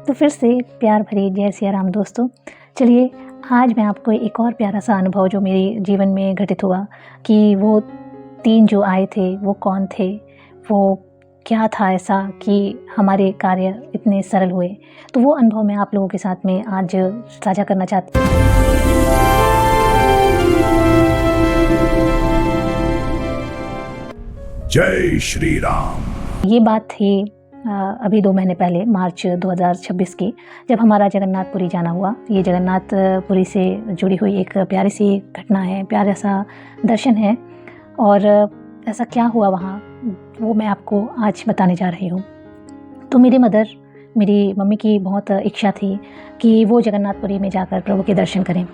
तो फिर से प्यार भरी जय सिया राम दोस्तों। चलिए आज मैं आपको एक और प्यारा सा अनुभव जो मेरे जीवन में घटित हुआ कि वो 3 जो आए थे वो कौन थे, वो क्या था ऐसा कि हमारे कार्य इतने सरल हुए। तो वो अनुभव मैं आप लोगों के साथ में आज साझा करना चाहती हूँ। जय श्री राम। ये बात थी अभी 2 महीने पहले मार्च 2026 की, जब हमारा जगन्नाथपुरी जाना हुआ। ये जगन्नाथपुरी से जुड़ी हुई एक प्यारी सी घटना है, प्यारा सा दर्शन है। और ऐसा क्या हुआ वहाँ वो मैं आपको आज बताने जा रही हूँ। तो मेरी मम्मी की बहुत इच्छा थी कि वो जगन्नाथपुरी में जाकर प्रभु के दर्शन करें।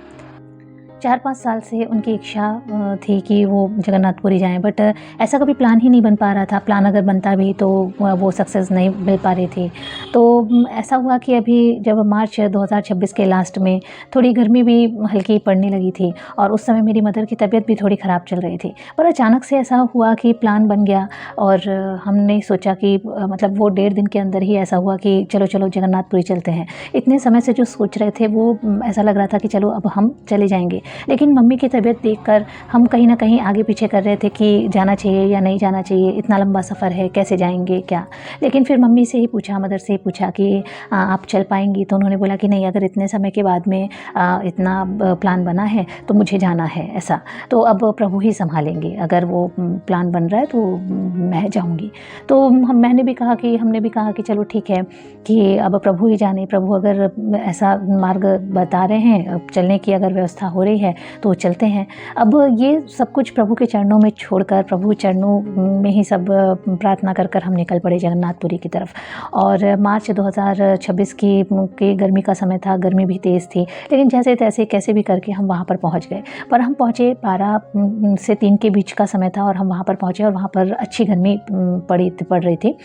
4-5 साल से उनकी इच्छा थी कि वो जगन्नाथपुरी जाएं, बट ऐसा कभी प्लान ही नहीं बन पा रहा था। प्लान अगर बनता भी तो वो सक्सेस नहीं मिल पा रही थी। तो ऐसा हुआ कि अभी जब मार्च 2026 के लास्ट में थोड़ी गर्मी भी हल्की पड़ने लगी थी और उस समय मेरी मदर की तबीयत भी थोड़ी ख़राब चल रही थी। पर अचानक से ऐसा हुआ कि प्लान बन गया और हमने सोचा कि मतलब वो 1.5 दिन के अंदर ही ऐसा हुआ कि चलो जगन्नाथपुरी चलते हैं। इतने समय से जो सोच रहे थे वो ऐसा लग रहा था कि चलो अब हम चले जाएंगे। लेकिन मम्मी की तबीयत देखकर हम कहीं ना कहीं आगे पीछे कर रहे थे कि जाना चाहिए या नहीं जाना चाहिए, इतना लंबा सफ़र है, कैसे जाएंगे क्या। लेकिन फिर मम्मी से ही पूछा, मदर से ही पूछा कि आप चल पाएंगी। तो उन्होंने बोला कि नहीं, अगर इतने समय के बाद में इतना प्लान बना है तो मुझे जाना है ऐसा, तो अब प्रभु ही संभालेंगे। अगर वो प्लान बन रहा है तो मैं जाऊँगी। तो हमने भी कहा कि चलो ठीक है कि अब प्रभु ही जाने। प्रभु अगर ऐसा मार्ग बता रहे हैं, चलने की अगर व्यवस्था हो रही है तो चलते हैं। अब ये सब कुछ प्रभु के चरणों में छोड़कर, प्रभु चरणों में ही सब प्रार्थना कर हम निकल पड़े जगन्नाथपुरी की तरफ। और मार्च 2026 की गर्मी का समय था, गर्मी भी तेज़ थी, लेकिन जैसे तैसे कैसे भी करके हम वहाँ पर पहुँच गए। पर हम पहुँचे 12 से 3 के बीच का समय था और हम वहाँ पर पहुँचे और वहाँ पर अच्छी गर्मी पड़ रही थी।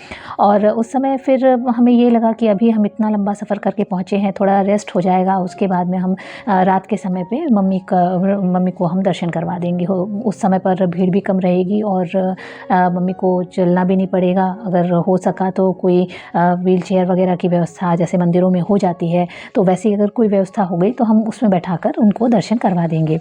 और उस समय फिर हमें ये लगा कि अभी हम इतना लंबा सफ़र करके पहुँचे हैं, थोड़ा रेस्ट हो जाएगा, उसके बाद में हम रात के समय पे मम्मी को हम दर्शन करवा देंगे। उस समय पर भीड़ भी कम रहेगी और मम्मी को चलना भी नहीं पड़ेगा। अगर हो सका तो कोई व्हील चेयर वगैरह की व्यवस्था जैसे मंदिरों में हो जाती है, तो वैसी अगर कोई व्यवस्था हो गई तो हम उसमें बैठाकर उनको दर्शन करवा देंगे।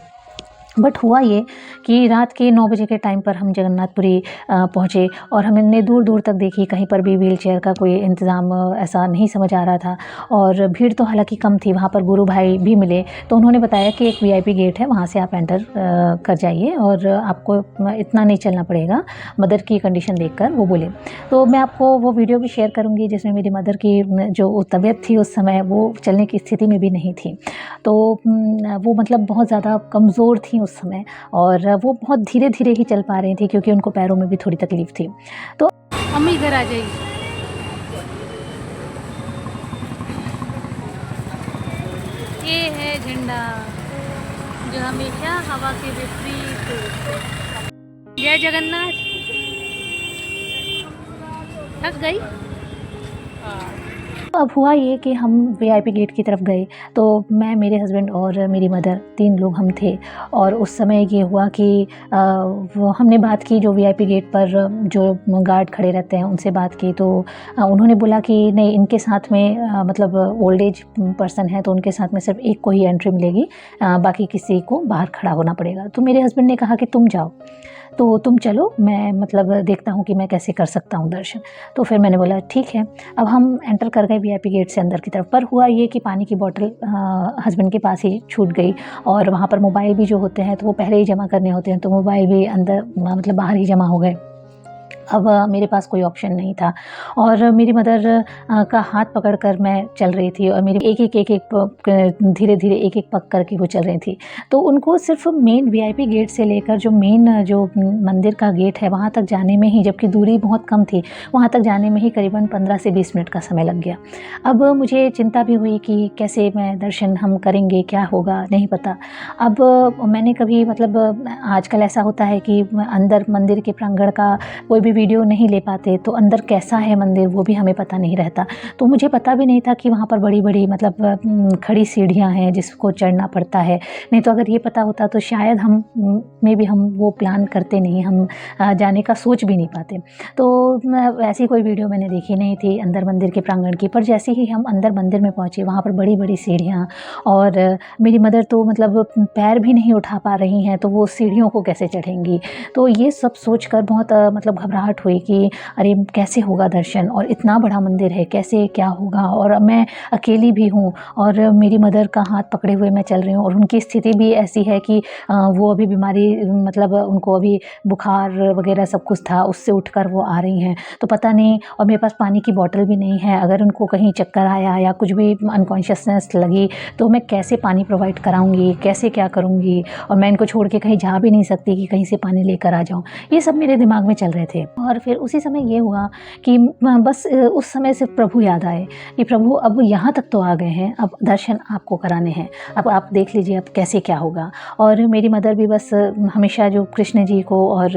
बट हुआ ये कि रात के 9 बजे के टाइम पर हम जगन्नाथपुरी पहुँचे और हमने दूर दूर तक देखी, कहीं पर भी व्हील चेयर का कोई इंतज़ाम ऐसा नहीं समझ आ रहा था। और भीड़ तो हालांकि कम थी। वहाँ पर गुरु भाई भी मिले तो उन्होंने बताया कि एक वीआईपी गेट है, वहाँ से आप एंटर कर जाइए और आपको इतना नहीं चलना पड़ेगा, मदर की कंडीशन देखकर वो बोले। तो मैं आपको वो वीडियो भी शेयर करूँगी जिसमें मेरी मदर की जो तबीयत थी उस समय वो चलने की स्थिति में भी नहीं थी। तो वो मतलब बहुत ज़्यादा कमज़ोर थी उस समय और वो बहुत धीरे धीरे ही चल पा रही थी क्योंकि उनको पैरों में भी थोड़ी तकलीफ थी। तो हम इधर आ जाइए। ये है झंडा जो हमेशा हवा के विपरीत उड़ते हैं। जय जगन्नाथ। थक गई। अब हुआ ये कि हम वीआईपी गेट की तरफ गए। तो मैं, मेरे हस्बैंड और मेरी मदर, 3 लोग हम थे। और उस समय ये हुआ कि वो हमने बात की, जो वीआईपी गेट पर जो गार्ड खड़े रहते हैं उनसे बात की। तो उन्होंने बोला कि नहीं, इनके साथ में मतलब ओल्ड एज पर्सन है तो उनके साथ में सिर्फ एक को ही एंट्री मिलेगी, बाकी किसी को बाहर खड़ा होना पड़ेगा। तो मेरे हस्बैंड ने कहा कि तुम जाओ, तो तुम चलो, मैं मतलब देखता हूँ कि मैं कैसे कर सकता हूँ दर्शन। तो फिर मैंने बोला ठीक है। अब हम एंटर कर गए वीआईपी गेट से अंदर की तरफ। पर हुआ ये कि पानी की बोतल हस्बैंड के पास ही छूट गई और वहाँ पर मोबाइल भी जो होते हैं तो वो पहले ही जमा करने होते हैं, तो मोबाइल भी अंदर मतलब बाहर ही जमा हो गए। अब मेरे पास कोई ऑप्शन नहीं था और मेरी मदर का हाथ पकड़कर मैं चल रही थी और मेरी धीरे धीरे एक पग करके वो चल रही थी। तो उनको सिर्फ मेन वीआईपी गेट से लेकर जो मेन जो मंदिर का गेट है वहाँ तक जाने में ही, जबकि दूरी बहुत कम थी, वहाँ तक जाने में ही करीबन 15 से 20 मिनट का समय लग गया। अब मुझे चिंता भी हुई कि कैसे मैं दर्शन हम करेंगे, क्या होगा नहीं पता। अब मैंने कभी मतलब आजकल ऐसा होता है कि अंदर मंदिर के प्रांगण का कोई भी वीडियो नहीं ले पाते तो अंदर कैसा है मंदिर वो भी हमें पता नहीं रहता। तो मुझे पता भी नहीं था कि वहाँ पर बड़ी-बड़ी मतलब खड़ी सीढ़ियाँ हैं जिसको चढ़ना पड़ता है। नहीं तो अगर ये पता होता तो शायद हम हम वो प्लान करते नहीं, हम जाने का सोच भी नहीं पाते। तो ऐसी कोई वीडियो मैंने देखी नहीं थी अंदर मंदिर के प्रांगण की। पर जैसे ही हम अंदर मंदिर में पहुँचे वहाँ पर बड़ी-बड़ी सीढ़ियाँ, और मेरी मदर तो मतलब पैर भी नहीं उठा पा रही हैं, तो वो सीढ़ियों को कैसे चढ़ेंगी। तो ये सब सोचकर बहुत मतलब घबराहट हुई कि अरे कैसे होगा दर्शन, और इतना बड़ा मंदिर है, कैसे क्या होगा, और मैं अकेली भी हूँ और मेरी मदर का हाथ पकड़े हुए मैं चल रही हूँ, और उनकी स्थिति भी ऐसी है कि वो अभी बीमारी मतलब उनको अभी बुखार वगैरह सब कुछ था, उससे उठकर वो आ रही हैं। तो पता नहीं, और मेरे पास पानी की बॉटल भी नहीं है, अगर उनको कहीं चक्कर आया या कुछ भी अनकॉन्शियसनेस लगी तो मैं कैसे पानी प्रोवाइड कराऊंगी, कैसे क्या करूंगी, और मैं इनको छोड़ के कहीं जा भी नहीं सकती कि कहीं से पानी लेकर आ जाऊं। ये सब मेरे दिमाग में चल रहे थे। और फिर उसी समय ये हुआ कि बस उस समय से प्रभु याद आए कि प्रभु अब यहाँ तक तो आ गए हैं, अब दर्शन आपको कराने हैं, अब आप देख लीजिए अब कैसे क्या होगा। और मेरी मदर भी बस हमेशा जो कृष्ण जी को और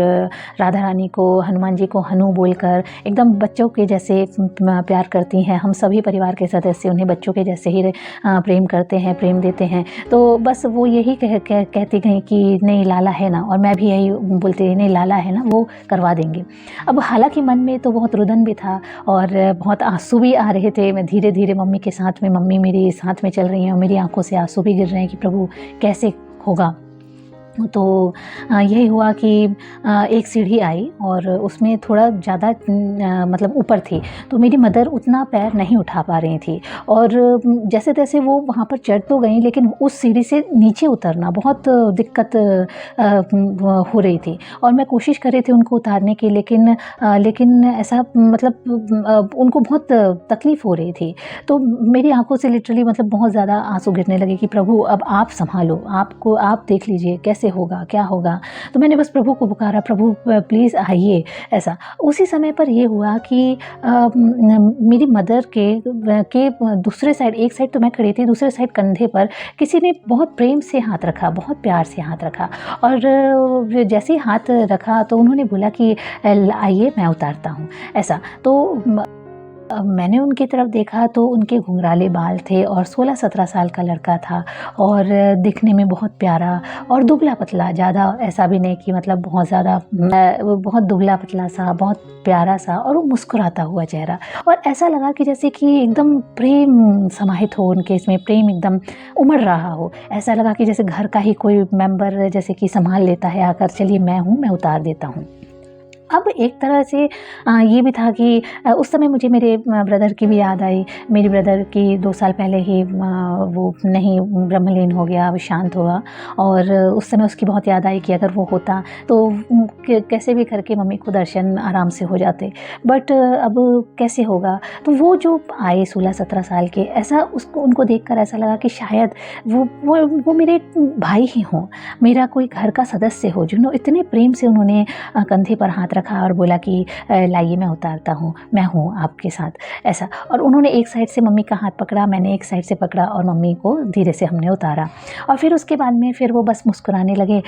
राधा रानी को, हनुमान जी को हनु बोलकर एकदम बच्चों के जैसे प्यार करती हैं। हम सभी परिवार के सदस्य उन्हें बच्चों के जैसे ही प्रेम करते हैं, प्रेम देते हैं। तो बस वो यही कहती गई कि नहीं लाला है ना, और मैं भी यही बोलती रही नहीं लाला है ना, वो करवा देंगे। अब हालांकि मन में तो बहुत रुदन भी था और बहुत आंसू भी आ रहे थे। मैं धीरे धीरे मम्मी के साथ में, मम्मी मेरी साथ में चल रही हैं और मेरी आंखों से आंसू भी गिर रहे हैं कि प्रभु कैसे होगा। तो यही हुआ कि एक सीढ़ी आई और उसमें थोड़ा ज़्यादा मतलब ऊपर थी, तो मेरी मदर उतना पैर नहीं उठा पा रही थी, और जैसे तैसे वो वहाँ पर चढ़ तो गई, लेकिन उस सीढ़ी से नीचे उतरना बहुत दिक्कत हो रही थी। और मैं कोशिश कर रही थी उनको उतारने की, लेकिन ऐसा मतलब उनको बहुत तकलीफ़ हो रही थी। तो मेरी आंखों से लिटरली मतलब बहुत ज़्यादा आंसू गिरने लगे कि प्रभु अब आप संभालो, आप देख लीजिए कैसे होगा, क्या होगा। तो मैंने बस प्रभु को पुकारा, प्रभु प्लीज़ आइए। ऐसा उसी समय पर ये हुआ कि मेरी मदर के दूसरे साइड, एक साइड तो मैं खड़ी थी, दूसरे साइड कंधे पर किसी ने बहुत प्रेम से हाथ रखा, बहुत प्यार से हाथ रखा, और जैसे ही हाथ रखा तो उन्होंने बोला कि आइए मैं उतारता हूँ। ऐसा तो मैंने उनकी तरफ देखा तो उनके घुंघराले बाल थे और 16-17 साल का लड़का था, और दिखने में बहुत प्यारा और दुबला पतला, ज़्यादा ऐसा भी नहीं कि मतलब बहुत ज़्यादा, बहुत दुबला पतला सा, बहुत प्यारा सा, और वो मुस्कुराता हुआ चेहरा। और ऐसा लगा कि जैसे कि एकदम प्रेम समाहित हो उनके इसमें, प्रेम एकदम उमड़ रहा हो। ऐसा लगा कि जैसे घर का ही कोई मेंबर जैसे कि संभाल लेता है आकर, चलिए मैं हूँ, मैं उतार देता हूँ। अब एक तरह से ये भी था कि उस समय मुझे मेरे ब्रदर की भी याद आई। मेरे ब्रदर की 2 साल पहले ही वो नहीं ब्रह्मलीन हो गया, वो शांत हुआ, और उस समय उसकी बहुत याद आई कि अगर वो होता तो कैसे भी करके मम्मी को दर्शन आराम से हो जाते। बट अब कैसे होगा। तो वो जो आए 16-17 साल के, ऐसा उसको उनको देखकर ऐसा लगा कि शायद वो मेरे भाई ही हों, मेरा कोई घर का सदस्य हो, जिन्होंने इतने प्रेम से उन्होंने कंधे पर हाथ रखा और बोला कि लाइए मैं उतारता हूँ, मैं हूँ आपके साथ। ऐसा, और उन्होंने एक साइड से मम्मी का हाथ पकड़ा, मैंने एक साइड से पकड़ा, और मम्मी को धीरे से हमने उतारा। और फिर उसके बाद में फिर वो बस मुस्कुराने लगे।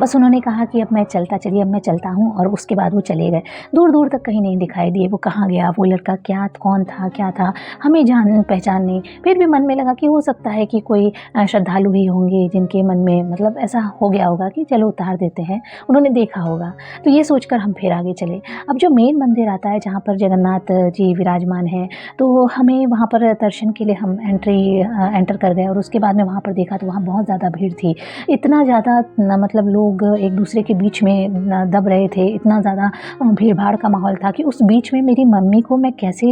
बस उन्होंने कहा कि अब मैं चलिए अब मैं चलता हूँ, और उसके बाद वो चले गए। दूर दूर तक कहीं नहीं दिखाई दिए वो कहाँ गया, वो लड़का कौन था हमें जान पहचान नहीं। फिर भी मन में लगा कि हो सकता है कि कोई श्रद्धालु ही होंगे जिनके मन में मतलब ऐसा हो गया होगा कि चलो उतार देते हैं, उन्होंने देखा होगा। तो ये सोचकर हम फिर आगे चले। अब जो मेन मंदिर आता है जहाँ पर जगन्नाथ जी विराजमान हैं, तो हमें वहाँ पर दर्शन के लिए हम एंटर कर गए, और उसके बाद में वहाँ पर देखा तो वहाँ बहुत ज़्यादा भीड़ थी। इतना ज़्यादा मतलब लोग एक दूसरे के बीच में दब रहे थे, इतना ज़्यादा भीड़ भाड़ का माहौल था कि उस बीच में मेरी मम्मी को मैं कैसे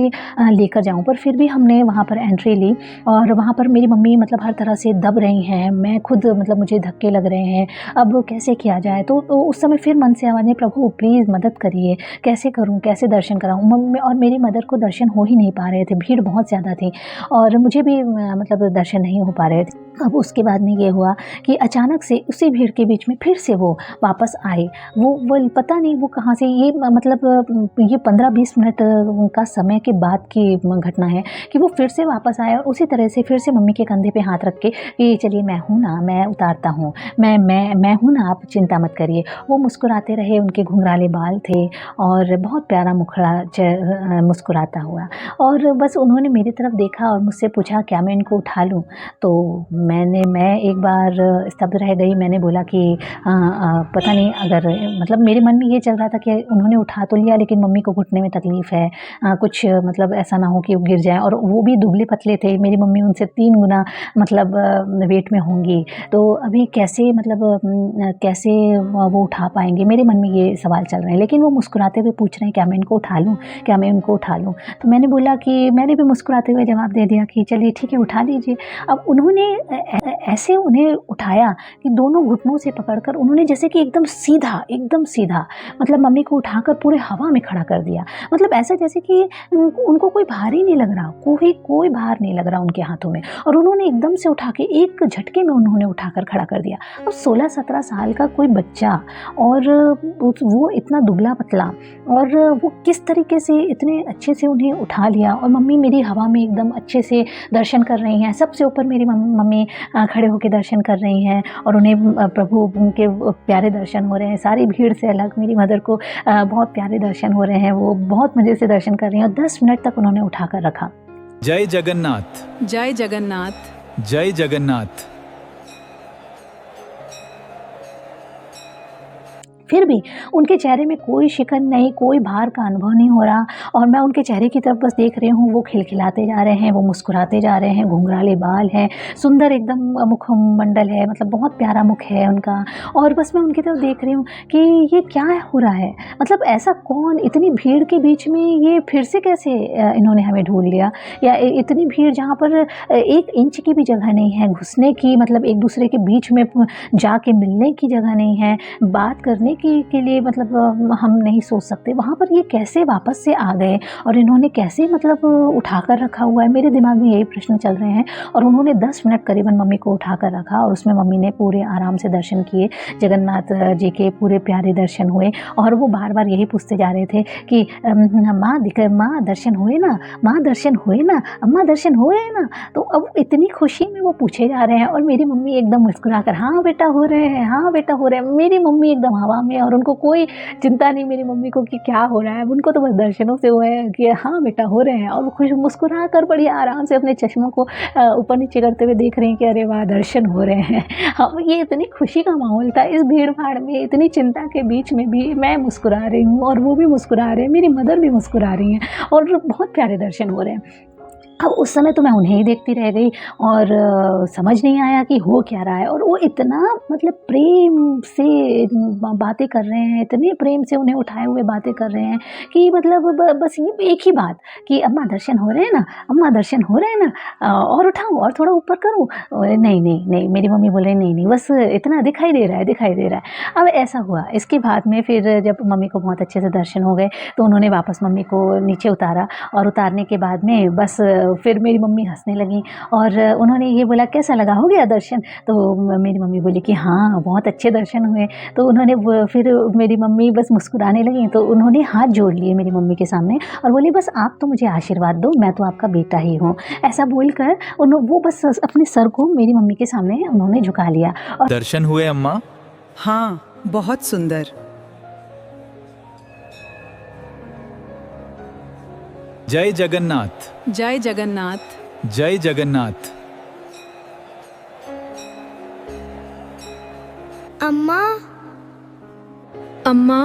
लेकर जाऊँ। पर फिर भी हमने वहाँ पर एंट्री ली, और वहाँ पर मेरी मम्मी मतलब हर तरह से दब रही हैं, मैं खुद मतलब मुझे धक्के लग रहे हैं, अब कैसे किया जाए। तो उस समय फिर मन से आवाज़, प्रभु प्लीज़ मदद करिए, कैसे करूं, कैसे दर्शन कराऊं। मम्मी और मेरी मदर को दर्शन हो ही नहीं पा रहे थे, भीड़ बहुत ज़्यादा थी, और मुझे भी मतलब दर्शन नहीं हो पा रहे थे। अब उसके बाद में ये हुआ कि अचानक से उसी भीड़ के बीच में फिर से वो वापस आए। वो पता नहीं वो कहाँ से, ये मतलब ये 15-20 मिनट का समय के बाद की घटना है कि वो फिर से वापस आए, और उसी तरह से फिर से मम्मी के कंधे पे हाथ रख के कि चलिए मैं हूँ ना, मैं उतारता हूँ, मैं हूँ ना, आप चिंता मत करिए। वो मुस्कुराते रहे, उनके घुंघराले बाल थे और बहुत प्यारा मुखड़ा मुस्कुराता हुआ। और बस उन्होंने मेरी तरफ देखा और मुझसे पूछा क्या मैं इनको उठा लूँ? तो मैं एक बार स्तब्ध रह गई। मैंने बोला कि पता नहीं अगर मतलब मेरे मन में ये चल रहा था कि उन्होंने उठा तो लिया लेकिन मम्मी को घुटने में तकलीफ़ है, कुछ मतलब ऐसा ना हो कि वो गिर जाएँ, और वो भी दुबले-पतले थे। मेरी मम्मी उनसे 3 गुना मतलब वेट में होंगी, तो अभी कैसे मतलब कैसे वो उठा पाएँगे? मेरे मन में ये सवाल चल रहे हैं। लेकिन वो मुस्कुराते हुए पूछ रहे हैं क्या मैं इनको उठा लूँ? क्या मैं इनको उठा लूँ? तो मैंने बोला कि मैंने भी मुस्कुराते हुए जवाब दे दिया कि चलिए ठीक है, उठा लीजिए। अब उन्होंने ऐसे उन्हें उठाया कि दोनों घुटनों से पकड़कर उन्होंने जैसे कि एकदम सीधा मतलब मम्मी को उठाकर पूरे हवा में खड़ा कर दिया। मतलब ऐसा जैसे कि उनको कोई भार ही नहीं लग रहा, कोई भार नहीं लग रहा उनके हाथों में, और उन्होंने एकदम से उठा के एक झटके में उन्होंने उठाकर खड़ा कर दिया। अब 16-17 साल का कोई बच्चा, और वो इतना दुबला-पतला, और वो किस तरीके से इतने अच्छे से उन्हें उठा लिया। और मम्मी मेरी हवा में एकदम अच्छे से दर्शन कर रही हैं। सबसे ऊपर मेरी मम्मी खड़े होकर दर्शन कर रही हैं और उन्हें प्रभु के प्यारे दर्शन हो रहे हैं। सारी भीड़ से अलग मेरी मदर को बहुत प्यारे दर्शन हो रहे हैं। वो बहुत मज़े से दर्शन कर रही हैं और 10 मिनट तक उन्होंने उठाकर रखा। जय जगन्नाथ, जय जगन्नाथ, जय जगन्नाथ। फिर भी उनके चेहरे में कोई शिकन नहीं, कोई भार का अनुभव नहीं हो रहा, और मैं उनके चेहरे की तरफ बस देख रही हूँ। वो खिलखिलाते जा रहे हैं, वो मुस्कुराते जा रहे हैं, घुंघराले बाल हैं, सुंदर एकदम मुखमंडल है, मतलब बहुत प्यारा मुख है उनका। और बस मैं उनकी तरफ देख रही हूँ कि ये क्या हो रहा है, मतलब ऐसा कौन इतनी भीड़ के बीच में ये फिर से कैसे इन्होंने हमें ढूंढ लिया, या इतनी भीड़ जहाँ पर 1 इंच की भी जगह नहीं है घुसने की, मतलब एक दूसरे के बीच में जाके मिलने की जगह नहीं है, बात करने के लिए मतलब हम नहीं सोच सकते। वहाँ पर ये कैसे वापस से आ गए और इन्होंने कैसे मतलब उठाकर रखा हुआ है? मेरे दिमाग में यही प्रश्न चल रहे हैं। और उन्होंने 10 मिनट करीबन मम्मी को उठाकर रखा और उसमें मम्मी ने पूरे आराम से दर्शन किए। जगन्नाथ जी के पूरे प्यारे दर्शन हुए, और वो बार-बार यही पूछते जा रहे थे कि माँ दर्शन हुए ना? माँ दर्शन हुए ना? अम्मा दर्शन हुए ना? तो अब इतनी खुशी में वो पूछे जा रहे हैं, और मेरी मम्मी एकदम मुस्कुराकर हाँ बेटा हो रहे हैं, हाँ बेटा हो रहे हैं। मेरी मम्मी एकदम हवा में, और उनको कोई चिंता नहीं मेरी मम्मी को कि क्या हो रहा है। उनको तो बस दर्शनों से हुआ है कि हाँ बेटा हो रहे हैं, और वो खुश मुस्कुरा कर बड़ी आराम से अपने चश्मों को ऊपर नीचे करते हुए देख रही हैं कि अरे वाह दर्शन हो रहे हैं। हाँ, ये इतनी खुशी का माहौल था। इस भीड़ भाड़ में, इतनी चिंता के बीच में भी मैं मुस्कुरा रही हूँ और वो भी मुस्कुरा रहे हैं, मेरी मदर भी मुस्कुरा रही हैं, और बहुत प्यारे दर्शन हो रहे हैं। अब उस समय तो मैं उन्हें ही देखती रह गई, और समझ नहीं आया कि हो क्या रहा है। और वो इतना मतलब प्रेम से बातें कर रहे हैं, इतने प्रेम से उन्हें उठाए हुए बातें कर रहे हैं कि मतलब बस ये एक ही बात कि अम्मा दर्शन हो रहे हैं ना, अम्मा दर्शन हो रहे हैं ना, और उठाऊँ और थोड़ा ऊपर करूँ? नहीं, मेरी मम्मी बोल रही नहीं बस इतना दिखाई दे रहा है। अब ऐसा हुआ। इसके बाद में फिर जब मम्मी को बहुत अच्छे से दर्शन हो गए तो उन्होंने वापस मम्मी को नीचे उतारा, और उतारने के बाद में बस फिर मेरी मम्मी हंसने लगी, और उन्होंने ये बोला कैसा लगा, हो गया दर्शन? तो मेरी मम्मी बोली कि हाँ बहुत अच्छे दर्शन हुए। तो उन्होंने फिर मेरी मम्मी बस मुस्कुराने लगी, तो उन्होंने हाथ जोड़ लिए मेरी मम्मी के सामने और बोली बस आप तो मुझे आशीर्वाद दो, मैं तो आपका बेटा ही हूँ। ऐसा बोलकर वो बस अपने सर को मेरी मम्मी के सामने उन्होंने झुका लिया। और दर्शन हुए अम्मा? हाँ बहुत सुंदर। जय जगन्नाथ, जय जगन्नाथ, जय जगन्नाथ। अम्मा, अम्मा,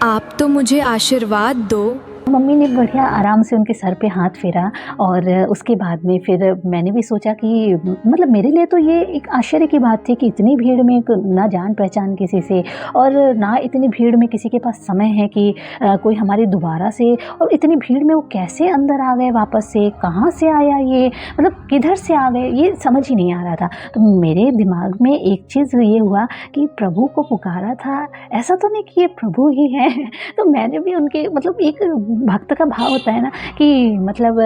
आप तो मुझे आशीर्वाद दो। मम्मी ने बढ़िया आराम से उनके सर पे हाथ फेरा, और उसके बाद में फिर मैंने भी सोचा कि मतलब मेरे लिए तो ये एक आश्चर्य की बात थी कि इतनी भीड़ में ना जान पहचान किसी से, और ना इतनी भीड़ में किसी के पास समय है कि कोई हमारी दोबारा से, और इतनी भीड़ में वो कैसे अंदर आ गए वापस से, कहाँ से आया ये, मतलब किधर से आ गए, ये समझ ही नहीं आ रहा था। तो मेरे दिमाग में एक चीज़ ये हुआ कि प्रभु को पुकारा था, ऐसा तो नहीं कि ये प्रभु ही है। तो मैंने भी उनके मतलब एक भक्त का भाव होता है ना कि मतलब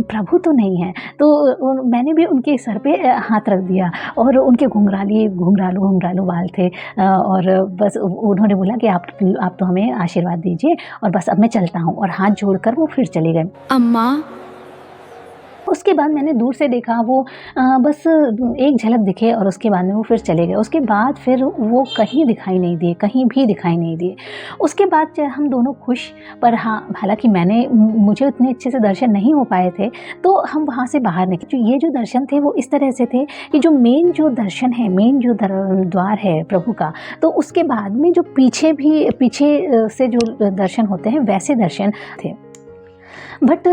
प्रभु तो नहीं है, तो मैंने भी उनके सर पे हाथ रख दिया, और उनके घुंघरालू बाल थे, और बस उन्होंने बोला कि आप तो हमें आशीर्वाद दीजिए, और बस अब मैं चलता हूँ, और हाथ जोड़कर वो फिर चले गए। अम्मा, उसके बाद मैंने दूर से देखा वो बस एक झलक दिखे और उसके बाद में वो फिर चले गए। उसके बाद फिर वो कहीं दिखाई नहीं दिए, कहीं भी दिखाई नहीं दिए। उसके बाद हम दोनों खुश, पर हाँ, हालाँकि मुझे उतने अच्छे से दर्शन नहीं हो पाए थे, तो हम वहाँ से बाहर निकले। ये जो दर्शन थे वो इस तरह से थे कि जो मेन जो दर्शन है, मेन जो द्वार है प्रभु का, तो उसके बाद में जो पीछे से जो दर्शन होते हैं वैसे दर्शन थे। बट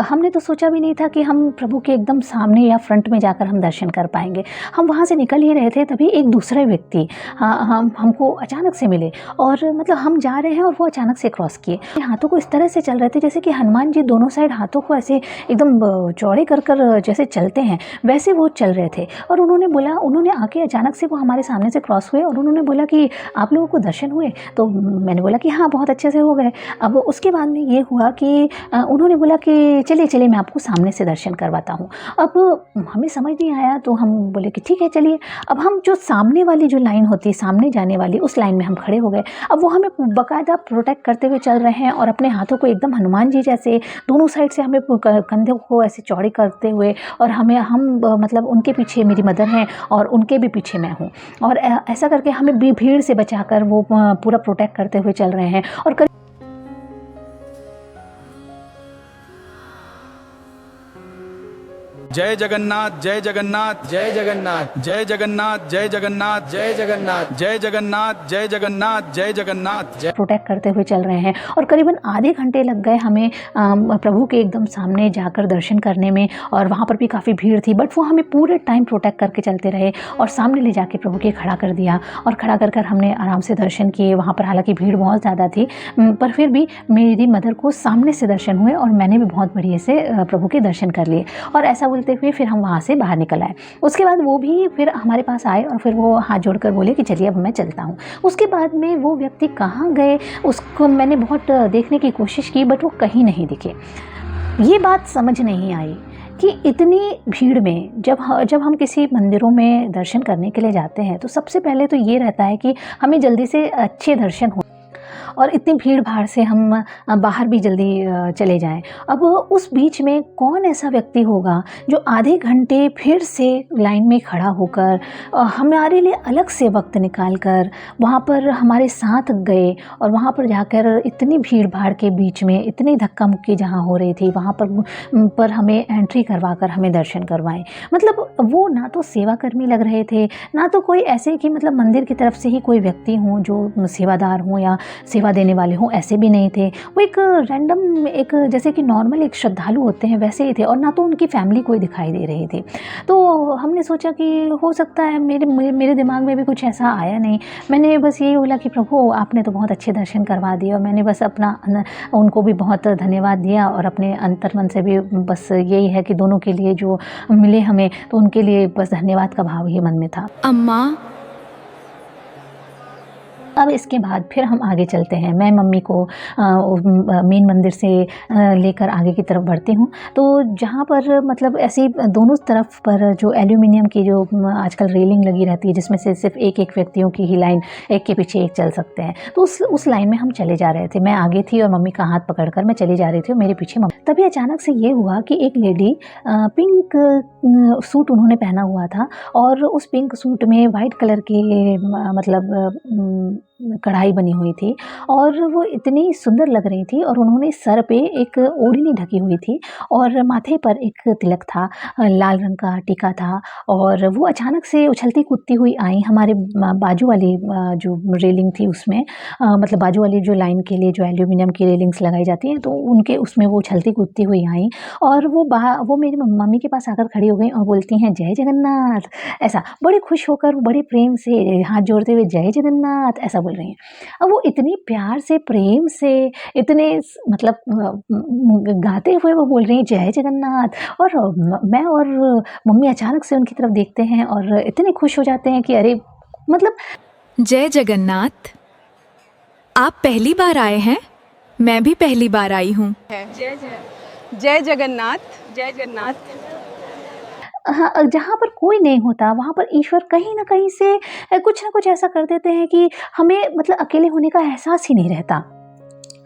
हमने तो सोचा भी नहीं था कि हम प्रभु के एकदम सामने या फ्रंट में जाकर हम दर्शन कर पाएंगे। हम वहाँ से निकल ही रहे थे, तभी एक दूसरा व्यक्ति हमको अचानक से मिले और मतलब हम जा रहे हैं और वो अचानक से क्रॉस किए। हाथों को इस तरह से चल रहे थे जैसे कि हनुमान जी दोनों साइड हाथों को ऐसे एकदम चौड़े कर जैसे चलते हैं वैसे वो चल रहे थे। और उन्होंने आके अचानक से वो हमारे सामने से क्रॉस हुए और उन्होंने बोला कि आप लोगों को दर्शन हुए? तो मैंने बोला कि हाँ, बहुत अच्छे से हो गए। अब उसके बाद में ये हुआ कि उन्होंने बोला कि चलिए मैं आपको सामने से दर्शन करवाता हूँ। अब हमें समझ नहीं आया तो हम बोले कि ठीक है चलिए। अब हम जो सामने वाली जो लाइन होती है, सामने जाने वाली, उस लाइन में हम खड़े हो गए। अब वो हमें बाकायदा प्रोटेक्ट करते हुए चल रहे हैं और अपने हाथों को एकदम हनुमान जी जैसे दोनों साइड से हमें कंधों को ऐसे चौड़े करते हुए, और हम मतलब उनके पीछे मेरी मदर हैं और उनके भी पीछे मैं हूँ, और ऐसा करके हमें भीड़ से बचाकर वो पूरा प्रोटेक्ट करते हुए चल रहे हैं। और जय जगन्नाथ, जय जगन्नाथ, जय जगन्नाथ, जय जगन्नाथ, जय जगन्नाथ, जय जगन्नाथ, जय जगन्नाथ, जय जगन्नाथ, जय जगन्नाथ, जय। प्रोटेक्ट करते हुए चल रहे हैं और करीबन आधे घंटे लग गए हमें प्रभु के एकदम सामने जाकर दर्शन करने में। और वहाँ पर भी काफ़ी भीड़ थी, बट वो हमें पूरे टाइम प्रोटेक्ट करके चलते रहे और सामने ले जाके प्रभु के खड़ा कर दिया। और खड़ा कर हमने आराम से दर्शन किए। वहाँ पर हालांकि भीड़ बहुत ज़्यादा थी, पर फिर भी मेरी मदर को सामने से दर्शन हुए और मैंने भी बहुत बढ़िया से प्रभु के दर्शन कर लिए। और ऐसा बोलते हुए फिर हम वहाँ से बाहर निकल आए। उसके बाद वो भी फिर हमारे पास आए और फिर वो हाथ जोड़कर बोले कि चलिए अब मैं चलता हूँ। उसके बाद में वो व्यक्ति कहाँ गए उसको मैंने बहुत देखने की कोशिश की, बट वो कहीं नहीं दिखे। ये बात समझ नहीं आई कि इतनी भीड़ में जब हम किसी मंदिरों में दर्शन करने के लिए जाते हैं तो सबसे पहले तो ये रहता है कि हमें जल्दी से अच्छे दर्शन हो और इतनी भीड़ भाड़ से हम बाहर भी जल्दी चले जाएं। अब उस बीच में कौन ऐसा व्यक्ति होगा जो आधे घंटे फिर से लाइन में खड़ा होकर हमारे लिए अलग से वक्त निकाल कर वहाँ पर हमारे साथ गए और वहाँ पर जाकर इतनी भीड़ भाड़ के बीच में इतनी धक्का मुक्की जहाँ हो रही थी वहाँ पर हमें एंट्री करवा कर हमें दर्शन करवाएं। मतलब वो ना तो सेवा कर्मी लग रहे थे, ना तो कोई ऐसे कि मतलब मंदिर की तरफ से ही कोई व्यक्ति हों जो सेवादार हों या सेवा देने वाले हों, ऐसे भी नहीं थे। वो एक रैंडम एक जैसे कि नॉर्मल एक श्रद्धालु होते हैं वैसे ही थे, और ना तो उनकी फैमिली कोई दिखाई दे रही थी। तो हमने सोचा कि हो सकता है मेरे दिमाग में भी कुछ ऐसा आया नहीं। मैंने बस यही बोला कि प्रभु आपने तो बहुत अच्छे दर्शन करवा दिए, और मैंने बस उनको भी बहुत धन्यवाद दिया और अपने अंतर्मन से भी बस यही है कि दोनों के लिए जो मिले हमें, तो उनके लिए बस धन्यवाद का भाव ही मन में था। अम्मा, अब इसके बाद फिर हम आगे चलते हैं। मैं मम्मी को मेन मंदिर से लेकर आगे की तरफ बढ़ती हूँ। तो जहाँ पर मतलब ऐसी दोनों तरफ पर जो एल्यूमिनियम की जो आजकल रेलिंग लगी रहती है जिसमें से सिर्फ एक व्यक्तियों की ही लाइन एक के पीछे एक चल सकते हैं, तो उस लाइन में हम चले जा रहे थे। मैं आगे थी और मम्मी का हाथ पकड़कर मैं चली जा रही थी और मेरे पीछे मम्मी। तभी अचानक से ये हुआ कि एक लेडी पिंक सूट उन्होंने पहना हुआ था और उस पिंक सूट में वाइट कलर के मतलब कढ़ाई बनी हुई थी और वो इतनी सुंदर लग रही थी। और उन्होंने सर पे एक ओढ़नी ढकी हुई थी और माथे पर एक तिलक था, लाल रंग का टीका था। और वो अचानक से उछलती कूदती हुई आई हमारे बाजू वाली जो रेलिंग थी उसमें, मतलब बाजू वाली जो लाइन के लिए जो एल्यूमिनियम की रेलिंग्स लगाई जाती हैं तो उनके उसमें वो उछलती कूदती हुई आई और वो मेरी मम्मी के पास आकर खड़ी हो गई और बोलती हैं जय जगन्नाथ, ऐसा बड़े खुश होकर बड़े प्रेम से हाथ जोड़ते हुए जय जगन्नाथ ऐसा बोल रही हैं। अब वो इतनी प्यार से प्रेम से इतने मतलब गाते हुए वो बोल रही हैं जय जगन्नाथ, और मैं और मम्मी अचानक से उनकी तरफ देखते हैं और इतने खुश हो जाते हैं कि अरे मतलब जय जगन्नाथ। आप पहली बार आए हैं? मैं भी पहली बार आई हूँ। जय जगन्नाथ, जय जगन्नाथ। हाँ, जहाँ पर कोई नहीं होता वहाँ पर ईश्वर कहीं ना कहीं से कुछ ना कुछ ऐसा कर देते हैं कि हमें मतलब अकेले होने का एहसास ही नहीं रहता।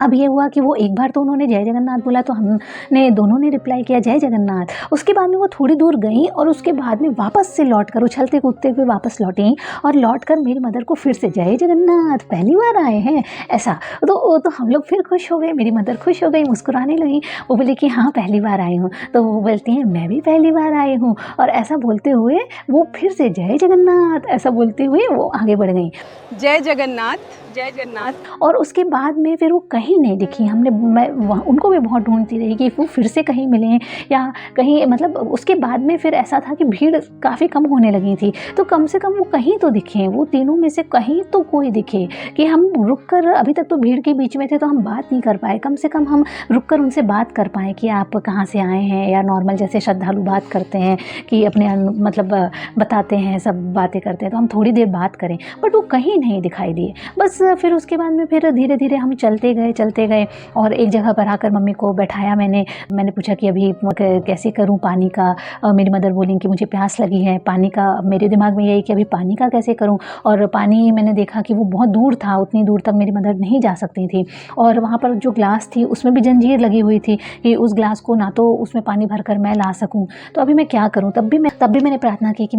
अब ये हुआ कि वो एक बार तो उन्होंने जय जगन्नाथ बोला तो हमने दोनों ने रिप्लाई किया जय जगन्नाथ। उसके बाद में वो थोड़ी दूर गई और उसके बाद में वापस से लौट कर उछलते कूदते हुए वापस लौटी और लौट कर मेरी मदर को फिर से जय जगन्नाथ पहली बार आए हैं ऐसा। तो हम लोग फिर खुश हो गए, मेरी मदर खुश हो गई, मुस्कुराने लगी। वो बोली कि हाँ पहली बार आई हूँ। तो वो बोलती हैं मैं भी पहली बार आई हूँ। और ऐसा बोलते हुए वो फिर से जय जगन्नाथ ऐसा बोलते हुए वो आगे बढ़ गई। जय जगन्नाथ, जय जगन्नाथ। और उसके बाद में फिर वो कहीं नहीं दिखी। मैं उनको भी बहुत ढूंढती रही कि वो फिर से कहीं मिलें या कहीं, मतलब उसके बाद में फिर ऐसा था कि भीड़ काफ़ी कम होने लगी थी, तो कम से कम वो कहीं तो दिखे, वो तीनों में से कहीं तो कोई दिखे कि हम रुक कर, अभी तक तो भीड़ के बीच में थे तो हम बात नहीं कर पाए, कम से कम हम रुक कर उनसे बात कर पाएँ कि आप कहाँ से आए हैं, या नॉर्मल जैसे श्रद्धालु बात करते हैं कि अपने मतलब बताते हैं, सब बातें करते हैं, तो हम थोड़ी देर बात करें, बट वो कहीं नहीं दिखाई दिए। बस फिर उसके बाद में फिर धीरे धीरे हम चलते गए और एक जगह पर आकर मम्मी को बैठाया। मैंने पूछा कि अभी कैसे करूं पानी का। मेरी मदर बोली कि मुझे प्यास लगी है पानी का। मेरे दिमाग में यही कि अभी पानी का कैसे करूं, और पानी मैंने देखा कि वो बहुत दूर था, उतनी दूर तक मेरी मदर नहीं जा सकती थी, और वहाँ पर जो ग्लास थी उसमें भी जंजीर लगी हुई थी कि उस ग्लास को ना तो उसमें पानी भरकर मैं ला सकूँ, तो अभी मैं क्या करूँ। तब भी मैंने प्रार्थना की कि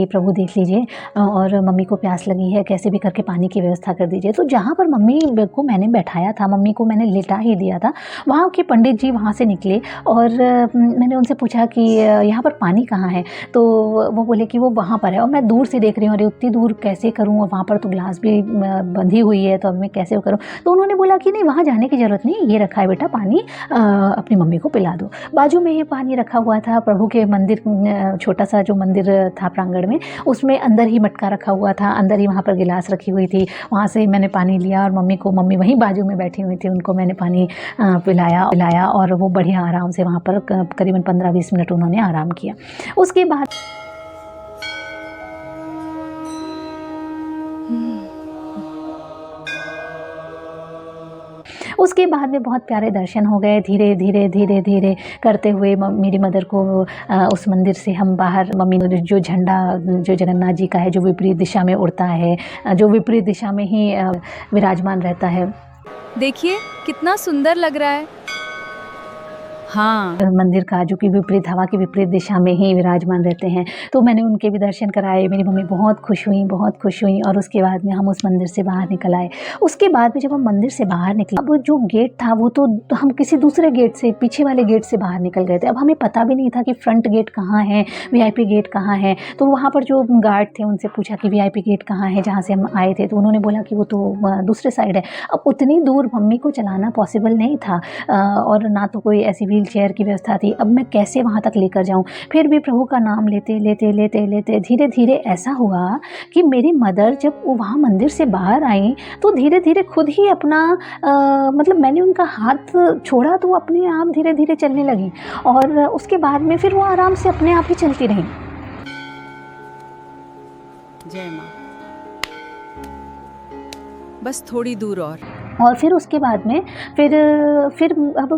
प्रभु देख लीजिए और मम्मी को प्यास लगी है, कैसे भी करके पानी की व्यवस्था कर दीजिए। तो जहाँ पर मम्मी को मैंने बैठाया था, मम्मी को मैंने लेटा ही दिया था, वहाँ के पंडित जी वहाँ से निकले और मैंने उनसे पूछा कि यहाँ पर पानी कहाँ है, तो वो बोले कि वो वहाँ पर है। और मैं दूर से देख रही हूँ, अरे उतनी दूर कैसे करूँ, और वहाँ पर तो ग्लास भी बंधी हुई है, तो अब मैं कैसे करूँ। तो उन्होंने बोला कि नहीं, वहाँ जाने की ज़रूरत नहीं, ये रखा है बेटा पानी, अपनी मम्मी को पिला दो। बाजू में ये पानी रखा हुआ था, प्रभु के मंदिर, छोटा सा जो मंदिर था प्रांगण में, उसमें अंदर ही मटका रखा हुआ था, अंदर ही वहाँ पर गिलास रखी हुई थी, वहाँ से मैंने पानी लिया और मम्मी वहीं बाजू में बैठी हुई थी, उनको मैंने पानी पिलाया और वो बढ़िया आराम से वहाँ पर करीबन 15-20 मिनट उन्होंने आराम किया। उसके बाद में बहुत प्यारे दर्शन हो गए। धीरे करते हुए मेरी मदर को उस मंदिर से हम बाहर, मम्मी ने जो झंडा जो जगन्नाथ जी का है, जो विपरीत दिशा में उड़ता है, जो विपरीत दिशा में ही विराजमान रहता है, देखिए कितना सुंदर लग रहा है। हाँ, मंदिर का जो कि विपरीत, हवा की विपरीत दिशा में ही विराजमान रहते हैं, तो मैंने उनके भी दर्शन कराए। मेरी मम्मी बहुत खुश हुई और उसके बाद में हम उस मंदिर से बाहर निकल आए। उसके बाद में जब हम मंदिर से बाहर निकले, अब जो गेट था वो तो हम किसी दूसरे गेट से, पीछे वाले गेट से बाहर निकल गए थे। अब हमें पता भी नहीं था कि फ्रंट गेट कहाँ है, VIP गेट कहाँ है। तो वहाँ पर जो गार्ड थे उनसे पूछा कि VIP गेट कहाँ है जहाँ से हम आए थे, तो उन्होंने बोला कि वो तो दूसरे साइड है। अब उतनी दूर मम्मी को चलाना पॉसिबल नहीं था और ना तो कोई ऐसी व्हील चेयर की व्यवस्था थी। अब मैं कैसे वहाँ तक लेकर जाऊँ। फिर भी प्रभु का नाम लेते धीरे धीरे ऐसा हुआ कि मेरी मदर जब वो वहाँ मंदिर से बाहर आई तो धीरे धीरे खुद ही अपना मतलब मैंने उनका हाथ छोड़ा तो वो अपने आप धीरे धीरे चलने लगी, और उसके बाद में फिर वो आराम से अपने आप ही चलती रही। जय माँ। बस थोड़ी दूर और फिर उसके बाद में फिर अब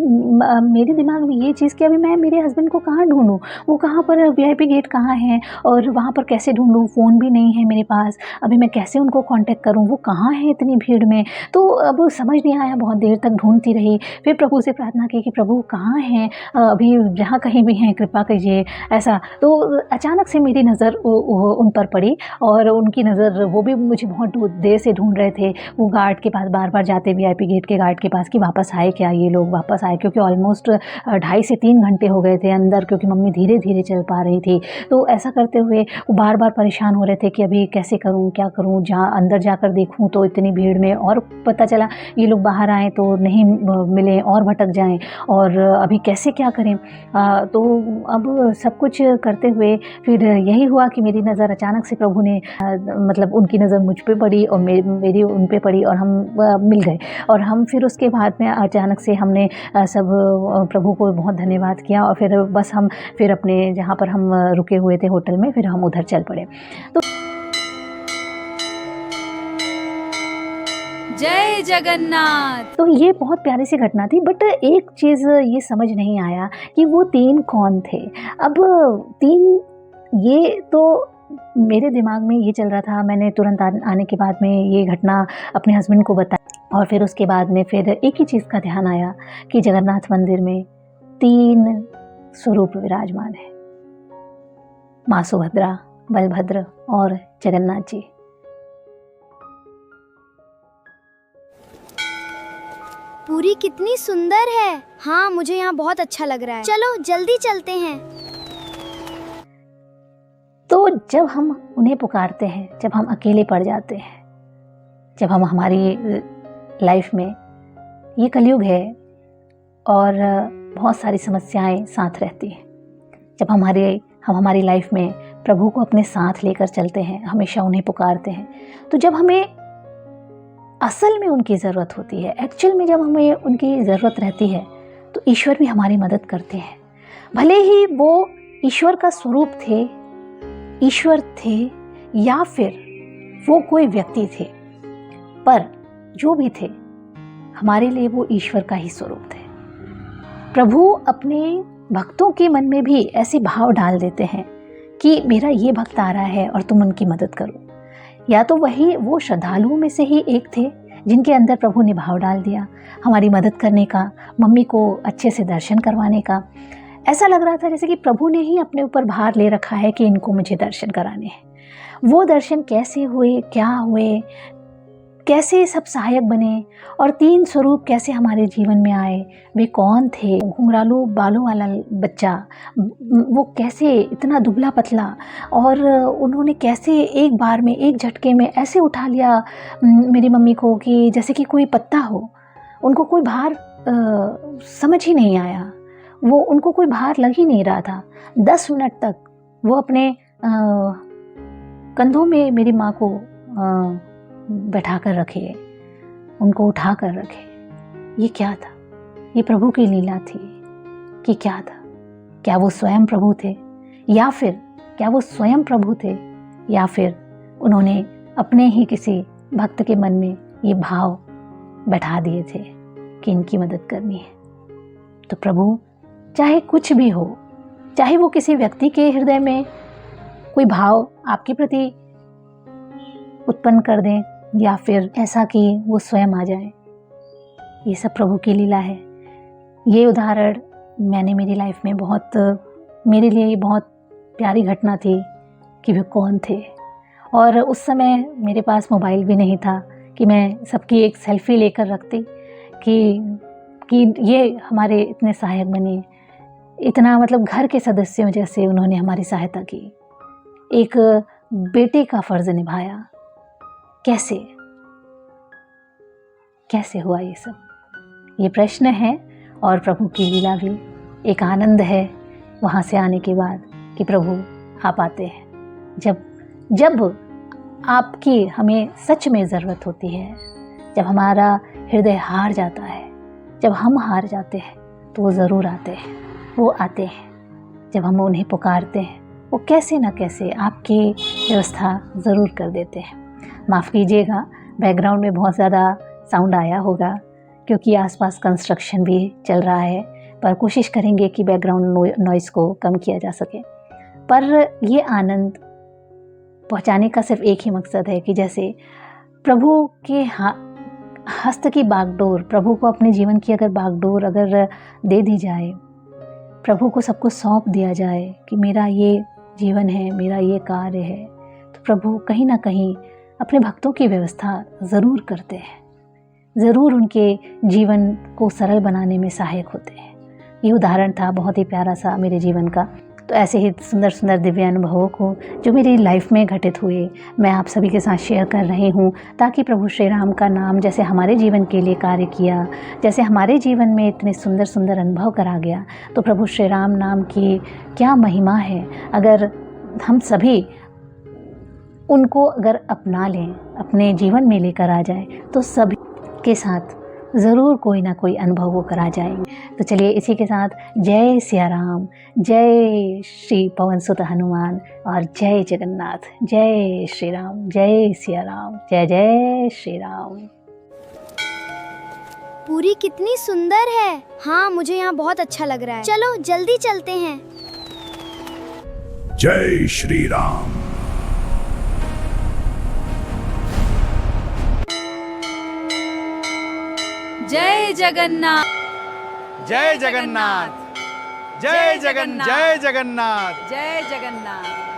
मेरे दिमाग में ये चीज़ कि अभी मैं मेरे हस्बैंड को कहाँ ढूंढूं, वो कहाँ पर, VIP गेट कहाँ है और वहाँ पर कैसे ढूंढूं, फ़ोन भी नहीं है मेरे पास, अभी मैं कैसे उनको कांटेक्ट करूं, वो कहाँ है इतनी भीड़ में। तो अब समझ नहीं आया, बहुत देर तक ढूंढती रही। फिर प्रभु से प्रार्थना की कि प्रभु कहाँ हैं, अभी जहाँ कहीं भी हैं कृपा कीजिए ऐसा। तो अचानक से मेरी नज़र उन पर पड़ी और उनकी नज़र, वो भी मुझे बहुत देर से ढूंढ रहे थे, वो गार्ड के पास बार बार जाते, VIP गेट के गार्ड के पास कि वापस आए क्या ये लोग, वापस आए, क्योंकि ऑलमोस्ट 2.5 से 3 घंटे हो गए थे अंदर, क्योंकि मम्मी धीरे धीरे चल पा रही थी। तो ऐसा करते हुए वो बार बार परेशान हो रहे थे कि अभी कैसे करूं, क्या करूं, जहाँ अंदर जाकर देखूं तो इतनी भीड़ में, और पता चला ये लोग बाहर आए तो नहीं मिले और भटक जाएं, और अभी कैसे क्या करें। तो अब सब कुछ करते हुए फिर यही हुआ कि मेरी नज़र अचानक से प्रभु ने मतलब उनकी नज़र मुझ पे पड़ी और मेरी उन पे पड़ी और हम मिल गए। और हम फिर उसके बाद में अचानक से हमने सब प्रभु को बहुत धन्यवाद किया, और फिर बस हम फिर अपने जहाँ पर हम रुके हुए थे होटल में, फिर हम उधर चल पड़े। तो जय जगन्नाथ। तो ये बहुत प्यारी सी घटना थी, बट एक चीज़ ये समझ नहीं आया कि वो 3 कौन थे। अब 3 ये तो मेरे दिमाग में ये चल रहा था। मैंने तुरंत आने के बाद में ये घटना अपने हस्बैंड को बताई। और फिर उसके बाद में फिर एक ही चीज़ का ध्यान आया कि जगन्नाथ मंदिर में 3 स्वरूप विराजमान है, माँ सुभद्रा, बलभद्र और जगन्नाथ जी। पूरी कितनी सुंदर है। हाँ, मुझे यहाँ बहुत अच्छा लग रहा है। चलो जल्दी चलते हैं। तो जब हम उन्हें पुकारते हैं, जब हम अकेले पड़ जाते हैं, जब हम हमारी लाइफ में, ये कलयुग है और बहुत सारी समस्याएं साथ रहती हैं, जब हम हमारी लाइफ में प्रभु को अपने साथ लेकर चलते हैं, हमेशा उन्हें पुकारते हैं, तो जब हमें असल में उनकी ज़रूरत होती है, एक्चुअल में जब हमें उनकी ज़रूरत रहती है, तो ईश्वर भी हमारी मदद करते हैं। भले ही वो ईश्वर का स्वरूप थे, ईश्वर थे, या फिर वो कोई व्यक्ति थे, पर जो भी थे हमारे लिए वो ईश्वर का ही स्वरूप थे। प्रभु अपने भक्तों के मन में भी ऐसे भाव डाल देते हैं कि मेरा ये भक्त आ रहा है और तुम उनकी मदद करो। या तो वो श्रद्धालुओं में से ही एक थे जिनके अंदर प्रभु ने भाव डाल दिया हमारी मदद करने का, मम्मी को अच्छे से दर्शन करवाने का। ऐसा लग रहा था जैसे कि प्रभु ने ही अपने ऊपर भार ले रखा है कि इनको मुझे दर्शन कराने हैं। वो दर्शन कैसे हुए, क्या हुए, कैसे सब सहायक बने और 3 स्वरूप कैसे हमारे जीवन में आए, वे कौन थे। घुंघरालू बालों वाला बच्चा, वो कैसे इतना दुबला पतला, और उन्होंने कैसे एक बार में, एक झटके में ऐसे उठा लिया मेरी मम्मी को कि जैसे कि कोई पत्ता हो। उनको कोई भार समझ ही नहीं आया, उनको कोई भार लग ही नहीं रहा था। 10 मिनट तक वो अपने कंधों में मेरी माँ को बैठा कर रखे, उनको उठा कर रखे। ये क्या था? ये प्रभु की लीला थी कि क्या था? क्या वो स्वयं प्रभु थे, या फिर क्या वो स्वयं प्रभु थे, या फिर उन्होंने अपने ही किसी भक्त के मन में ये भाव बैठा दिए थे कि इनकी मदद करनी है। तो प्रभु चाहे कुछ भी हो, चाहे वो किसी व्यक्ति के हृदय में कोई भाव आपके प्रति उत्पन्न कर दें, या फिर ऐसा कि वो स्वयं आ जाए, ये सब प्रभु की लीला है। ये उदाहरण मैंने मेरी लाइफ में मेरे लिए ये बहुत प्यारी घटना थी कि वे कौन थे। और उस समय मेरे पास मोबाइल भी नहीं था कि मैं सबकी एक सेल्फी लेकर रखती कि ये हमारे इतने सहायक बने, इतना मतलब घर के सदस्यों जैसे उन्होंने हमारी सहायता की, एक बेटे का फर्ज निभाया। कैसे हुआ ये सब? ये प्रश्न है, और प्रभु की लीला भी एक आनंद है वहाँ से आने के बाद कि प्रभु आप आते हैं जब आपकी हमें सच में ज़रूरत होती है, जब हमारा हृदय हार जाता है, जब हम हार जाते हैं, तो वो ज़रूर आते हैं। वो आते हैं जब हम उन्हें पुकारते हैं, वो कैसे ना कैसे आपकी व्यवस्था ज़रूर कर देते हैं। माफ़ कीजिएगा, बैकग्राउंड में बहुत ज़्यादा साउंड आया होगा क्योंकि आसपास कंस्ट्रक्शन भी चल रहा है, पर कोशिश करेंगे कि बैकग्राउंड नॉइज़ को कम किया जा सके। पर ये आनंद पहुंचाने का सिर्फ एक ही मकसद है कि जैसे प्रभु के हस्त की बागडोर, प्रभु को अपने जीवन की अगर बागडोर अगर दे दी जाए, प्रभु को सब कुछ सौंप दिया जाए कि मेरा ये जीवन है, मेरा ये कार्य है, तो प्रभु कहीं ना कहीं अपने भक्तों की व्यवस्था ज़रूर करते हैं, ज़रूर उनके जीवन को सरल बनाने में सहायक होते हैं। ये उदाहरण था बहुत ही प्यारा सा मेरे जीवन का। तो ऐसे ही सुंदर सुंदर दिव्य अनुभवों को जो मेरी लाइफ में घटित हुए, मैं आप सभी के साथ शेयर कर रही हूँ, ताकि प्रभु श्री राम का नाम जैसे हमारे जीवन के लिए कार्य किया, जैसे हमारे जीवन में इतने सुंदर सुंदर अनुभव करा गया, तो प्रभु श्री राम नाम की क्या महिमा है। अगर हम सभी उनको अगर अपना लें, अपने जीवन में लेकर आ जाएं, तो सभी के साथ ज़रूर कोई ना कोई अनुभव वो करा जाएंगे। तो चलिए इसी के साथ जय सिया राम, जय श्री पवन सुत हनुमान और जय जगन्नाथ। जय श्री राम, जय सिया राम, जय जय श्री राम। पूरी कितनी सुंदर है। हाँ, मुझे यहाँ बहुत अच्छा लग रहा है। चलो जल्दी चलते हैं। जय श्री राम। जय जगन्नाथ जय जगन्नाथ जय जगन्नाथ जय जगन्नाथ जय जगन्नाथ